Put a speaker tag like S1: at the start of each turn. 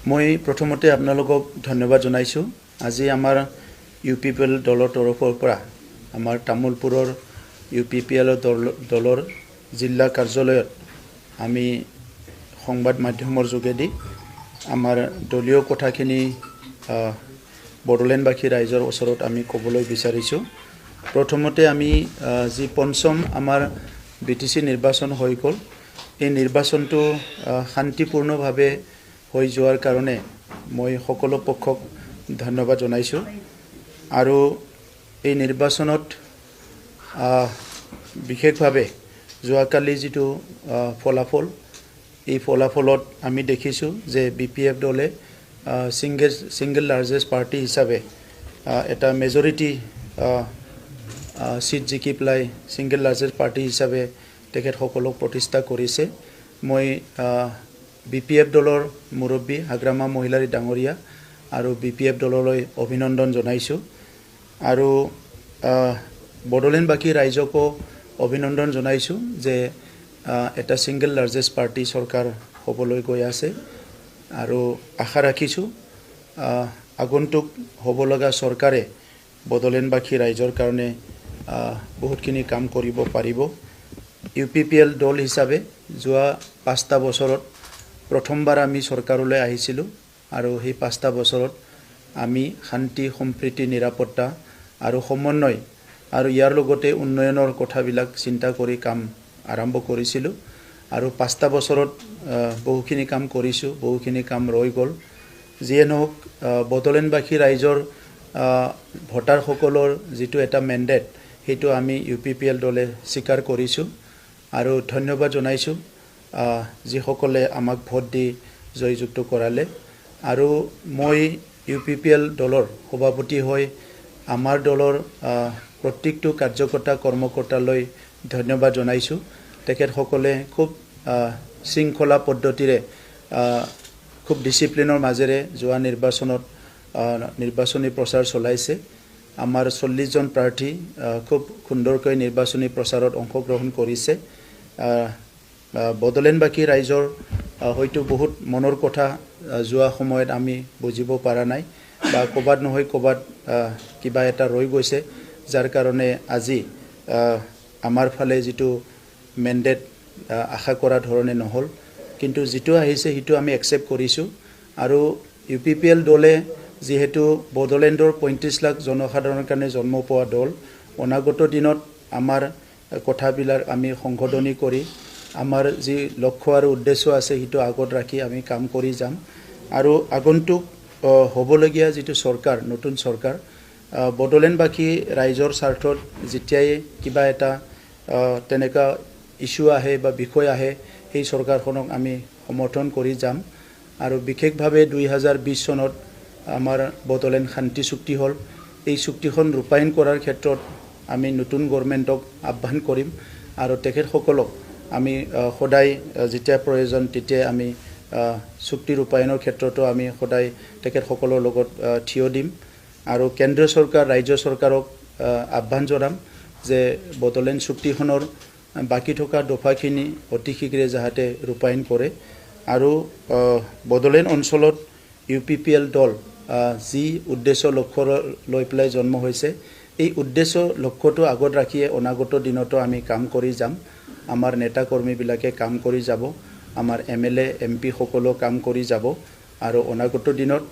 S1: মই প্ৰথমতে আপোনালোকক ধন্যবাদ জনাইছোঁ। আজি আমাৰ UPPL দলৰ তৰফৰ পৰা আমাৰ তামুলপুৰৰ UPPL দলৰ জিলা কাৰ্যালয়ত আমি সংবাদ মাধ্যমৰ যোগেদি আমাৰ দলীয় কথাখিনি বড়োলেণ্ডবাসী ৰাইজৰ ওচৰত আমি ক'বলৈ বিচাৰিছোঁ। প্ৰথমতে আমি যি পঞ্চম আমাৰ BTC নিৰ্বাচন হৈ গ'ল, এই নিৰ্বাচনটো শান্তিপূৰ্ণভাৱে হৈ যোৱাৰ কাৰণে মই সকলো পক্ষক ধন্যবাদ জনাইছোঁ। আৰু এই নিৰ্বাচনত বিশেষভাৱে যোৱাকালি যিটো ফলাফল, এই ফলাফলত আমি দেখিছোঁ যে BPF দলে সিংগল লাৰ্জেষ্ট পাৰ্টি হিচাপে এটা মেজৰিটি সিট জিকি পেলাই সিংগল লাৰ্জেষ্ট পাৰ্টি হিচাপে তেখেতসকলক প্ৰতিষ্ঠা কৰিছে। মই BPF দলৰ মুৰব্বী হাগ্ৰামা মহিলাৰী ডাঙৰীয়া আৰু BPF দললৈ অভিনন্দন জনাইছোঁ। আৰু বড়োলেণ্ডবাসী ৰাইজকো অভিনন্দন জনাইছোঁ যে এটা সিংগল লাৰ্জেষ্ট পাৰ্টি চৰকাৰ হ'বলৈ গৈ আছে। আৰু আশা ৰাখিছোঁ আগন্তুক হ'ব লগা চৰকাৰে বড়োলেণ্ডবাসী ৰাইজৰ কাৰণে বহুতখিনি কাম কৰিব পাৰিব। UPPL দল হিচাপে যোৱা 5টা বছৰত প্ৰথমবাৰ আমি চৰকাৰলৈ আহিছিলোঁ আৰু সেই 5টা বছৰত আমি শান্তি সম্প্ৰীতি নিৰাপত্তা আৰু সমন্বয় আৰু ইয়াৰ লগতে উন্নয়নৰ কথাবিলাক চিন্তা কৰি কাম আৰম্ভ কৰিছিলোঁ। আৰু 5টা বছৰত বহুখিনি কাম কৰিছোঁ, বহুখিনি কাম ৰৈ গ'ল। যিয়ে নহওক বড়োলেণ্ডবাসী ৰাইজৰ ভোটাৰসকলৰ যিটো এটা মেণ্ডেট, সেইটো আমি UPPL দলে স্বীকাৰ কৰিছোঁ আৰু ধন্যবাদ জনাইছোঁ যিসকলে আমাক ভোট দি জয়যুক্ত কৰালে। আৰু মই UPPL দলৰ সভাপতি হৈ আমাৰ দলৰ প্ৰত্যেকটো কাৰ্যকৰ্তা কৰ্মকৰ্তালৈ ধন্যবাদ জনাইছোঁ। তেখেতসকলে খুব শৃংখলা পদ্ধতিৰে খুব ডিচিপ্লিনৰ মাজেৰে যোৱা নিৰ্বাচনত নিৰ্বাচনী প্ৰচাৰ চলাইছে। আমাৰ 40জন প্ৰাৰ্থী খুব সুন্দৰকৈ নিৰ্বাচনী প্ৰচাৰত অংশগ্ৰহণ কৰিছে। বড়োলেণ্ডবাসী ৰাইজৰ হয়তো বহুত মনৰ কথা যোৱা সময়ত আমি বুজিব পৰা নাই বা ক'বাত নহয় ক'বাত কিবা এটা ৰৈ গৈছে, যাৰ কাৰণে আজি আমাৰ ফালে যিটো মেণ্ডেট আশা কৰা ধৰণে নহ'ল, কিন্তু যিটো আহিছে সেইটো আমি একচেপ্ট কৰিছোঁ। আৰু UPPL দলে যিহেতু বড়োলেণ্ডৰ 35 লাখ জনসাধাৰণৰ কাৰণে জন্ম পোৱা দল, অনাগত দিনত আমাৰ কথাবিলাক আমি সংশোধনী কৰি আমাৰ যি লক্ষ্য আৰু উদ্দেশ্য আছে সেইটো আগত ৰাখি আমি কাম কৰি যাম। আৰু আগন্তুক হ'বলগীয়া যিটো চৰকাৰ, নতুন চৰকাৰ, বড়োলেণ্ডবাসী ৰাইজৰ স্বাৰ্থত যেতিয়াই কিবা এটা তেনেকুৱা ইছ্যু আহে বা বিষয় আহে, সেই চৰকাৰখনক আমি সমৰ্থন কৰি যাম। আৰু বিশেষভাৱে 2020 চনত আমাৰ বড়োলেণ্ড শান্তি চুক্তি হ'ল। এই চুক্তিখন ৰূপায়ণ কৰাৰ ক্ষেত্ৰত আমি নতুন গভৰ্ণমেণ্টক আহ্বান কৰিম আৰু তেখেতসকলক আমি সদায় যেতিয়া প্ৰয়োজন তেতিয়াই আমি চুক্তি ৰূপায়ণৰ ক্ষেত্ৰতো আমি সদায় তেখেতসকলৰ লগত থিয় দিম। আৰু কেন্দ্ৰীয় চৰকাৰ, ৰাজ্য চৰকাৰক আহ্বান জনাম যে বড়োলেণ্ড চুক্তিখনৰ বাকী থকা দফাখিনি অতি শীঘ্ৰে যাতে ৰূপায়ণ কৰে। আৰু বড়োলেণ্ড অঞ্চলত UPPL দল যি উদ্দেশ্য লক্ষ্য লৈ পেলাই জন্ম হৈছে, এই উদ্দেশ্য লক্ষ্যটো আগত ৰাখিয়ে অনাগত দিনতো আমি কাম কৰি যাম। আমাৰ নেতা কৰ্মীবিলাকে কাম কৰি যাব, আমাৰ MLA MP সকলেও কাম কৰি যাব। আৰু অনাগত দিনত